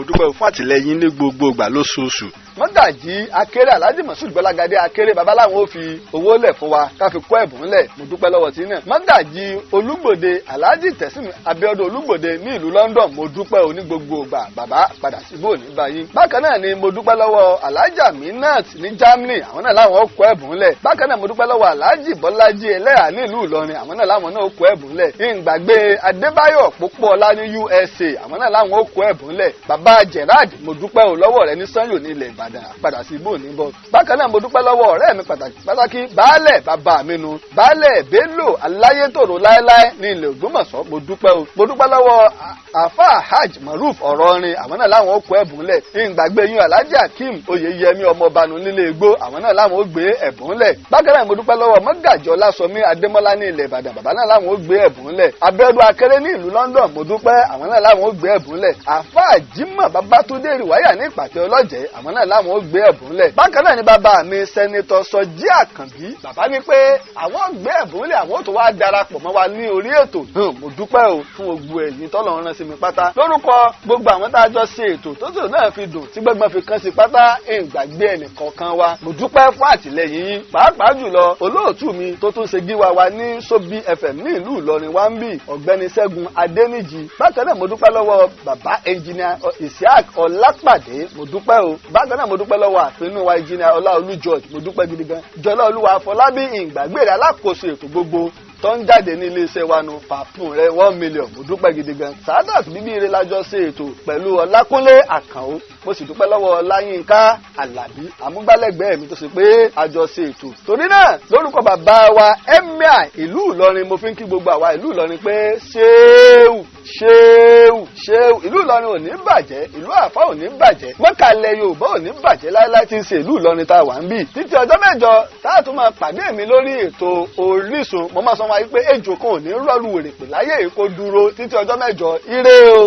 dúpẹ́ fún àtìlẹ́yìn ní gbogbo ìgbà lóṣooṣù mọ́gàjí akéré alhaji masud gbọ́lágadé akéré babaláwọn ó fi owó lẹ̀ fún wa ká fi kó ẹ̀bùn lẹ̀ mo dúpẹ́ lọ́wọ́ tí náà mọ́gàjí olúgbòde alhaji tẹ̀símì abíọ́dún olúgbòde ní ìlú London mo dúpẹ́ òní gbogbo ìgbà bàbá padà síbò ní báyìí. bákan náà ni mo dúpẹ́ lọ́wọ́ alhaja minat ní Germany àwọn náà láwọn ó kó ẹ̀bùn lẹ̀. bákan náà mo dúpẹ́ lọ́wọ́ alhaji bọ́lájí ẹlẹ́yà ní ìlú Ìlọrin àwọn náà láwọn náà ó kó ẹ̀bùn lẹ̀. ìgbàgbé adébáyọ̀ pópóọlá ní USA àwọn náà láwọn ó kó ẹ̀bùn lẹ̀. bàbá Gerard mo dúpẹ́ ò lọ́wọ́ rẹ ní Sanyo ní ilẹ̀ Ìbàdàn padà síbò ní bọ́. bákan náà mo dúpẹ́ lọ́wọ́ ọ̀rẹ́ mi pàtàkì baálẹ̀ bàbá mi nu baálẹ̀ Bello aláyétòrò láéláé ní ilẹ̀ Ògbómọ̀ṣọ́ mo dúpẹ́ o. mo dúpẹ́ lọ́wọ́ àfà hajj maruf ọ̀rọ̀rin àwọn náà láwọn ó kó ẹ̀bùn lẹ̀. ìgbàgbé yín alhaji akeem oyeyemi ọmọbanu nílé igbó àwọn náà láwọn ó gbé ẹ̀bùn lẹ̀. bákan náà mo dúpẹ́ lọ́wọ́ mọ́gàjì ọlásọmí adémọ́lá ní ilẹ̀ ìbàdàn bàbá náà láwọn ó gbé ẹ̀bùn lẹ̀. abẹ́ọ́dún akéré ní ìlú London mo dúpẹ́ àwọn náà láwọn ó gbé ẹ̀bùn lẹ̀. àfà jimoh babatunde rìwáyà ní ìpàtẹ ọlọ́jẹ́ àwọn náà láwọn ó gbé ẹ̀bùn lẹ̀. bákan náà ni bàbá mi sẹ́nitọ́ sọjí àkànbí bàbá ní pé àwọn gbé ẹ̀bùn lẹ̀ àwọn tó wá darapọ̀ mọ́ wa ní orí ètò mo dúpẹ́ o fún gbogbo ẹ̀yin tọ́lọ́run rán sí mi pátá lórúkọ gbogbo àwọn tá a jọ ṣe ètò tó sì náà fi dùn tí gbẹ́gbẹ́ fi kán sí pátá ìgbàgbé ẹnìkọ̀ọ̀kan wa mo dúpẹ́ fún àtìlẹyìn yín pàápàá jùlọ olóòtú mi tó tún ṣe gíwa wa ní Sobi FM ní ìlú Ìlọrin wa ń bì ọ̀gbẹ́ni Ṣẹ́gun Adéníjì bákan náà mo dúpẹ́ lọ́wọ́ bàbá ẹnjìnìà Isiaq Ọlápàdé mo dúpẹ́ o bákan náà mo dúpẹ́ lọ́wọ́ àfinú wa ẹnjìnìà Ọláolú George mo dúpẹ́ gidi gan jọlá olúwa Afọlábí ìgbàgbé rẹ̀ alákòóso ètò gbogbo tó ń jáde ní iléeṣẹ́ wa nu pàpùn rẹ̀ 1 million mo dúpẹ́ gidi gan Sàádàt bíbí ire lájọ ṣe ètò pẹ̀lú Ọlákúnlé Àkànó mo sì dúpẹ́ lọ́wọ́ Ọláyínká Àlàbí amúgbálẹ́gbẹ̀ẹ́ mi tó ṣe pé àjọ ṣe ètò torí náà lórúkọ bàbá wa Emir ìlú Ìlọrin mo fi ń kí gbogbo àwa ìlú Ìlọrin pé ṣéwù ìlú Ìlọrin ò ní bàjẹ́ ìlú Àfá ò ní bàjẹ́ mọ́kànlẹ̀ Yorùbá ò ní bàjẹ́ láíláí tí ń ṣe ìlú Ìlọrin tá a wà ń bì títí ọjọ́ mẹ́jọ tá a tún máa pàdé mi lórí ètò Orísun mo máa sọ wáyé pé ejò kan ò ní rọ́ọ̀lù wèrè pè láyé èkó dúró títí ọjọ́ mẹ́jọ ire o.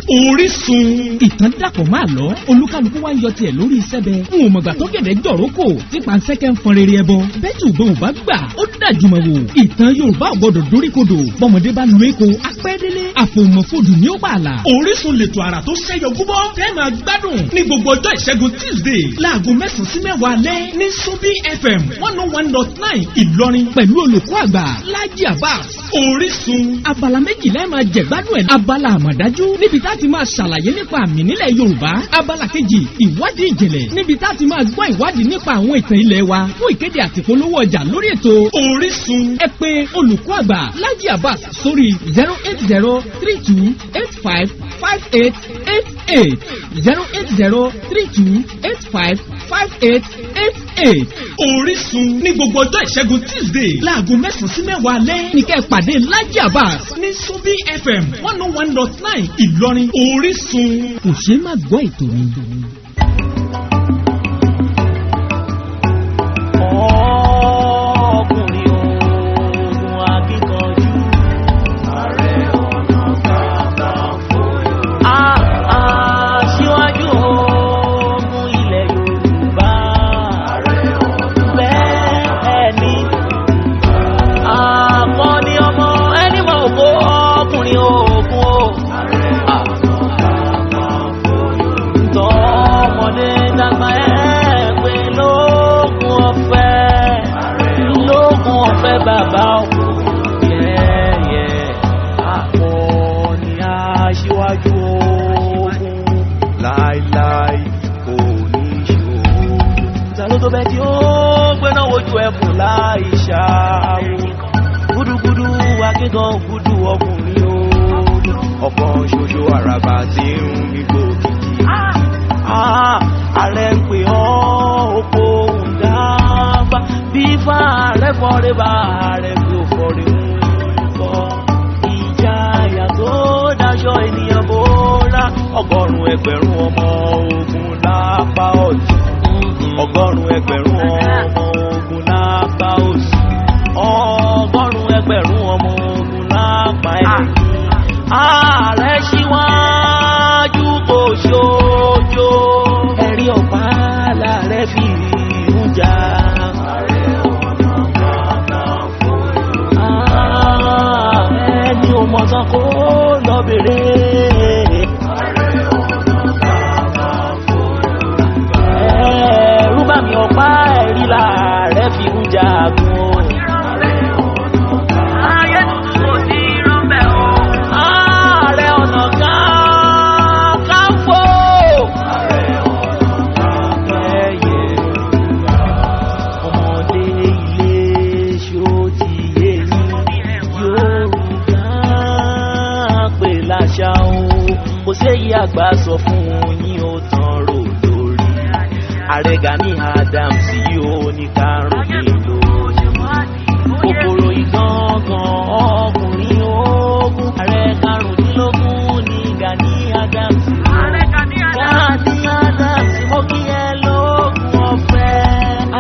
Orísun ìtàn dàpọ̀ máa lọ olúkálukú wá ń yọ tiẹ̀ lórí sẹ́bẹ̀ n ò mọ̀gbà tó gẹ̀dẹ̀ jọ̀rókò tí pàǹsẹ́kẹ́ ń fọn rere ẹbọ bẹ́tù bọ́n ò bá gbà ó dàjùmọ̀ wò ìtàn Yorùbá ò gbọdọ̀ dóríkodò bọ́mọdé bá lu èkó apẹ́délé àfòmọ̀fòdù ní ó bà là. Orísun lètò àrà tó ṣẹ́yọ gúbọ́ tẹ́ máa gbádùn ní gbogbo ọjọ́ ìṣẹ́gun Tuesday láago 9 sí 10 alẹ́ ní Sobi FM 101.9 Ìlọrin pẹ̀lú olùkọ́ àgbà Lájí Abbas. Orísun abala méjìlá máa jẹ̀gbádùn ẹ̀ abala àmọ̀dájú níbi tá ti máa ṣàlàyé nípa àmì nílẹ̀ Yorùbá abala kejì ìwádìí ìjìnlẹ̀ níbi tá ti máa gbọ́ ìwádìí nípa àwọn ìtàn ilẹ̀ wa fún ìkéde àti polówó ọjà lórí ètò Orísun ẹ pè olùkọ́ àgbà Lájí Abbas sórí 08032855888 08032855888 Orísun ní gbogbo ọjọ́ ìṣẹ́gun Tuesday láago 9 sí 10 alẹ́ ní kẹ́ pàdé Lájí Abbas ní Sobi FM 101.9 Ìlọrin. Orísun kò ṣeé má gbọ́ ètò mi. Ọkùnrin ogun akíkanjú Ààrẹ Ọ̀nà Kakanfò aṣíwájú ogun ilẹ̀ Yorùbá bẹ́ẹ̀ ni akọni ọmọ ẹni mọ̀ òkú ọkùnrin ogun o. Tọ́mọdé dàgbà ẹ̀ pé lóògùn ọ̀fẹ́ bàbá òkú yẹ́yẹ́ akọni aṣíwájú ogun láíláí kò ní ṣòro. Ta ló tó bẹ́ẹ̀ tí ó gbéná wojú ẹkùn láì ṣááwó gúdúgúdú akíkan gúdú ọkùnrin o ọ̀kan ṣoṣo àràbà tí ń mí gbòkìkì. Ààrẹ ń pè ọ́ òpó òǹdàgbà bí fà rẹ̀ fọ́rẹ́ bá rẹ̀ bí ó fọ́rẹ́ ń kọ́. Ìjayà tó dáṣọ ènìyàn bóra 100 ẹgbẹ̀rún ọmọ ogun lápá ọ̀tún 100 ẹgbẹ̀rún ọmọ ogun lápá òsì 100 ẹgbẹ̀rún ọmọ ogun lápá ẹ̀yìn. Ààrẹ ṣíwájú kò ṣojo ẹ̀rí ọ̀pá láàrẹ fi ń jà. Ẹni ò mọ̀ tán kó lọ bí bèrè. Ẹ̀rù bá mi ọ̀pá ẹ̀rí láàrẹ̀ fi ń jagun. Ayé tuntun kò sí rọ́bẹ̀ o. Ààrẹ Ọ̀nà Kakanfò. Ọmọdé ilé ṣó ti yé yín. Yorùbá pè láṣà o. Kò séyìí àgbà sọ fún yín ó tán rò lórí. Ààrẹ Gani Adams yóò ní karùn-ún kòkòrò ìgangan ọkùnrin ogun. Ààrẹ karùndínlógún ní Gani Adams. Gani Adams mo kí ẹ lóògùn ọ̀fẹ́.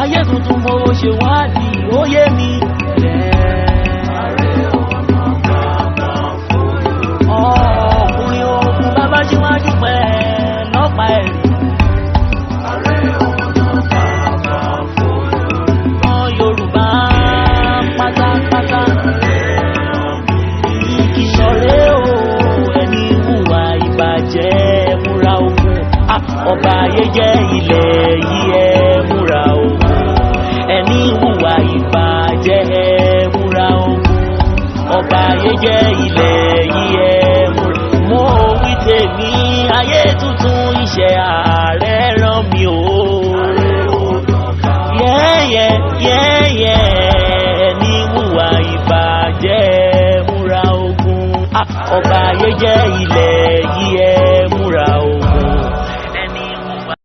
Ayé tuntun mo ṣe wádìí ó yé mi. Ọkùnrin ogun bàbá síwájú pẹ́ lọ́pàá ẹ̀rí. Yorùbá pátápátá ìkìsọ̀rẹ́ o. Ẹni hùwà ìbàjẹ́ múra ogun. Ọba ayé jẹ́ ilẹ̀ yìí ẹ múra ogun. Ẹni hùwà ìbàjẹ́ múra ogun. Ọba ayé jẹ́ ilẹ̀ yìí ẹ múra. Mo wí tèmi ayé tuntun iṣẹ́ ààrẹ rán mi o. Ẹni hùwà ìbàjẹ́ múra ogun. Ọba ayé jẹ́ ilẹ̀